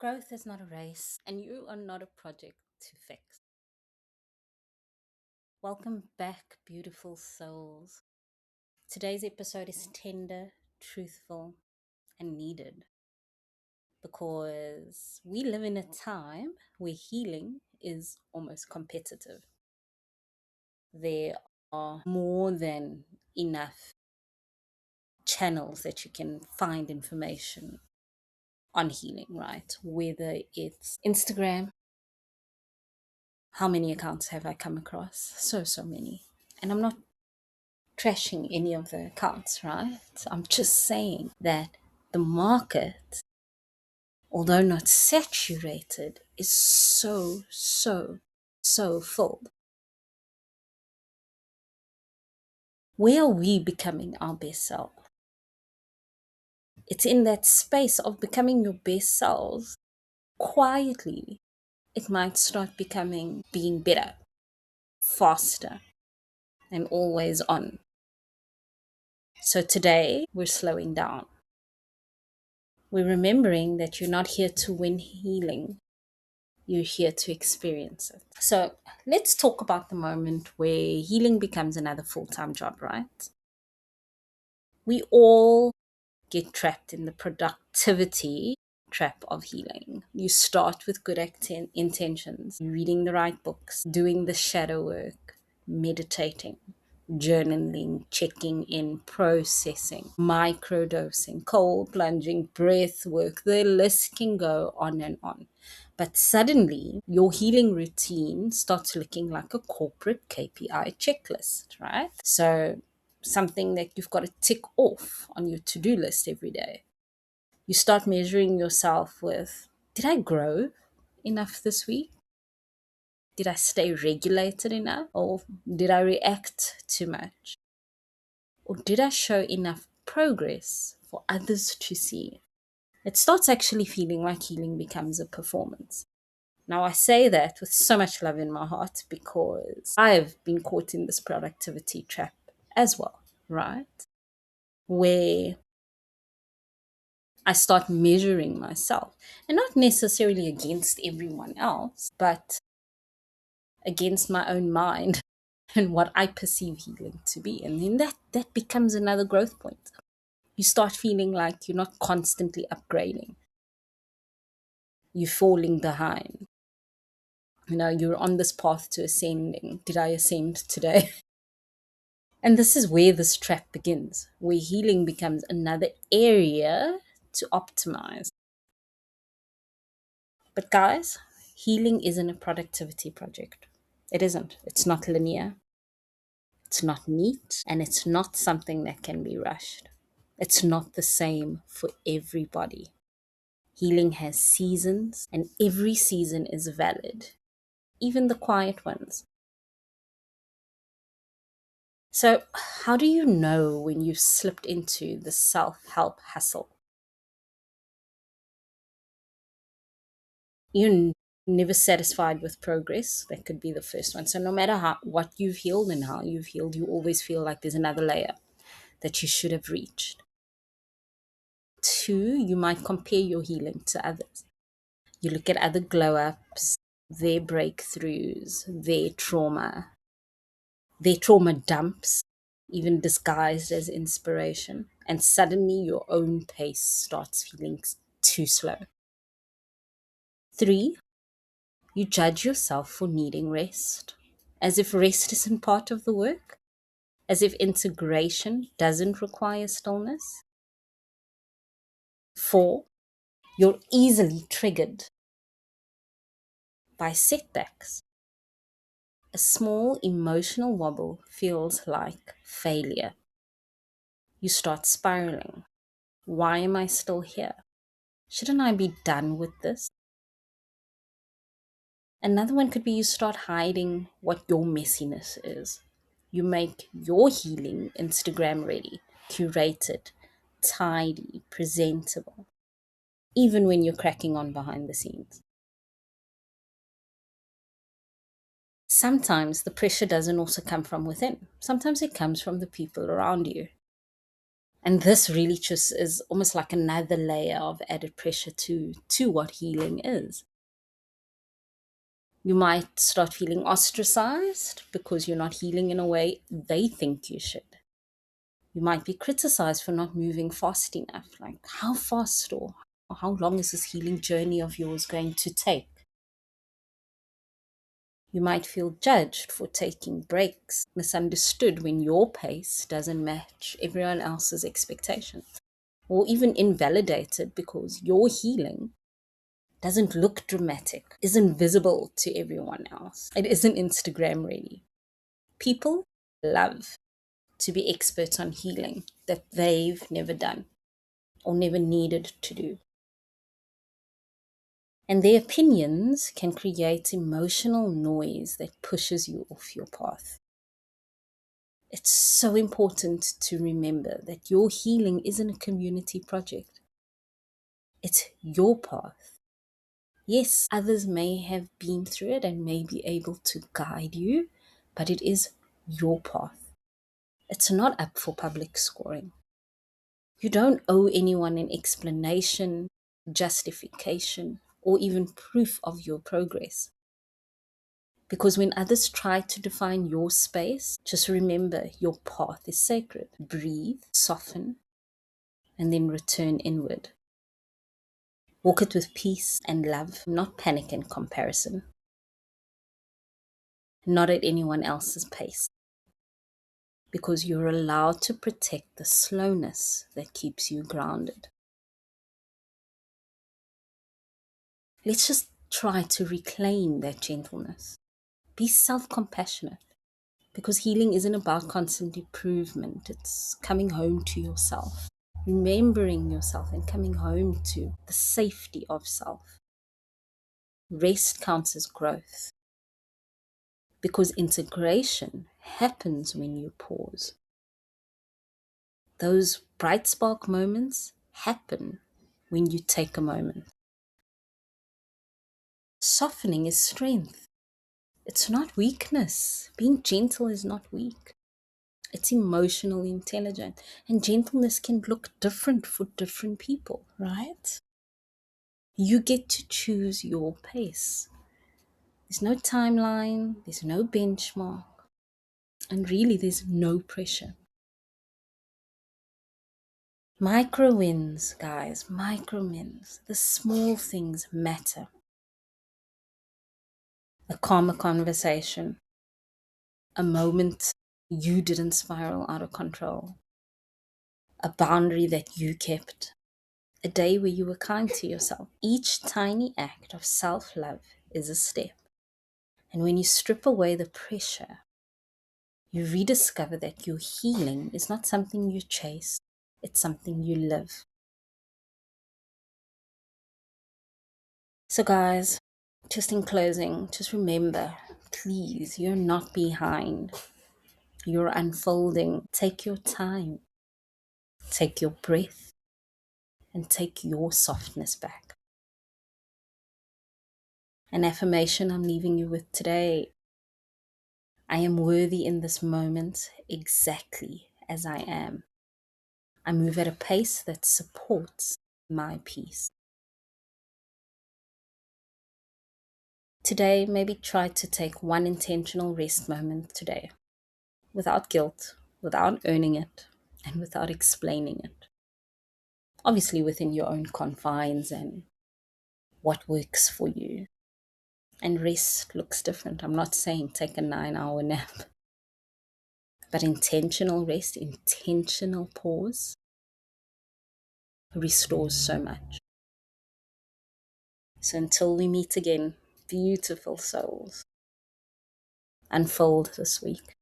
Growth is not a race, and you are not a project to fix. Welcome back, beautiful souls. Today's episode is tender, truthful, and needed because we live in a time where healing is almost competitive. There are more than enough channels that you can find information on healing, right? Whether it's Instagram, how many accounts have I come across? So many. And I'm not trashing any of the accounts, right? I'm just saying that the market, although not saturated, is so full. Where are we becoming our best self? It's in that space of becoming your best selves quietly. It might start becoming being better, faster, and always on. So today we're slowing down. We're remembering that you're not here to win healing, you're here to experience it. So let's talk about the moment where healing becomes another full time job, right? We all get trapped in the productivity trap of healing. You start with good intentions, reading the right books, doing the shadow work, meditating, journaling, checking in, processing, microdosing, cold plunging, breath work. The list can go on and on. But suddenly, your healing routine starts looking like a corporate KPI checklist, right? So, something that you've got to tick off on your to do list every day. You start measuring yourself with, did I grow enough this week? Did I stay regulated enough? Or did I react too much? Or did I show enough progress for others to see? It starts actually feeling like healing becomes a performance. Now, I say that with so much love in my heart because I've been caught in this productivity trap as well, right? Where I start measuring myself and not necessarily against everyone else, but against my own mind and what I perceive healing to be. And then that becomes another growth point. You start feeling like you're not constantly upgrading, you're falling behind. You're on this path to ascending. Did I ascend today? And this is where this trap begins, where healing becomes another area to optimize. But guys, healing isn't a productivity project. It isn't. It's not linear, it's not neat, and it's not something that can be rushed. It's not the same for everybody. Healing has seasons, and every season is valid, even the quiet ones. So, how do you know when you've slipped into the self help hustle? You're never satisfied with progress. That could be the first one. So, no matter what you've healed and how you've healed, you always feel like there's another layer that you should have reached. Two, you might compare your healing to others. You look at other glow ups, their breakthroughs, their trauma dumps, even disguised as inspiration, and suddenly your own pace starts feeling too slow. Three, you judge yourself for needing rest, as if rest isn't part of the work, as if integration doesn't require stillness. Four, you're easily triggered by setbacks. A small emotional wobble feels like failure. You start spiraling. Why am I still here? Shouldn't I be done with this? Another one could be you start hiding what your messiness is. You make your healing Instagram ready, curated, tidy, presentable, even when you're cracking on behind the scenes. Sometimes the pressure doesn't also come from within. Sometimes it comes from the people around you. And this really just is almost like another layer of added pressure to what healing is. You might start feeling ostracized because you're not healing in a way they think you should. You might be criticized for not moving fast enough. Like, how fast or how long is this healing journey of yours going to take? You might feel judged for taking breaks, misunderstood when your pace doesn't match everyone else's expectations, or even invalidated because your healing doesn't look dramatic, isn't visible to everyone else. It isn't Instagram ready. People love to be experts on healing that they've never done or never needed to do. And their opinions can create emotional noise that pushes you off your path. It's so important to remember that your healing isn't a community project. It's your path. Yes, others may have been through it and may be able to guide you, but it is your path. It's not up for public scoring. You don't owe anyone an explanation, justification, or even proof of your progress. Because when others try to define your space, just remember your path is sacred. Breathe, soften, and then return inward. Walk it with peace and love, not panic and comparison, not at anyone else's pace. Because you're allowed to protect the slowness that keeps you grounded. Let's just try to reclaim that gentleness. Be self compassionate because healing isn't about constant improvement, it's coming home to yourself, remembering yourself, and coming home to the safety of self. Rest counts as growth because integration happens when you pause. Those bright spark moments happen when you take a moment. Softening is strength. It's not weakness. Being gentle is not weak. It's emotional intelligence. And gentleness can look different for different people, right? You get to choose your pace. There's no timeline, there's no benchmark, and really there's no pressure. Micro wins, guys, micro wins. The small things matter. A calmer conversation, a moment you didn't spiral out of control, a boundary that you kept, a day where you were kind to yourself. Each tiny act of self love is a step. And when you strip away the pressure, you rediscover that your healing is not something you chase, it's something you live. So, guys, just in closing, just remember, please, you're not behind. You're unfolding. Take your time, take your breath, and take your softness back. An affirmation I'm leaving you with today: I am worthy in this moment exactly as I am. I move at a pace that supports my peace. Today, maybe try to take one intentional rest moment today, without guilt, without earning it, and without explaining it. Obviously, within your own confines and what works for you. And rest looks different. I'm not saying take a 9-hour nap, but intentional rest, intentional pause restores so much. So until we meet again, beautiful souls, unfold this week.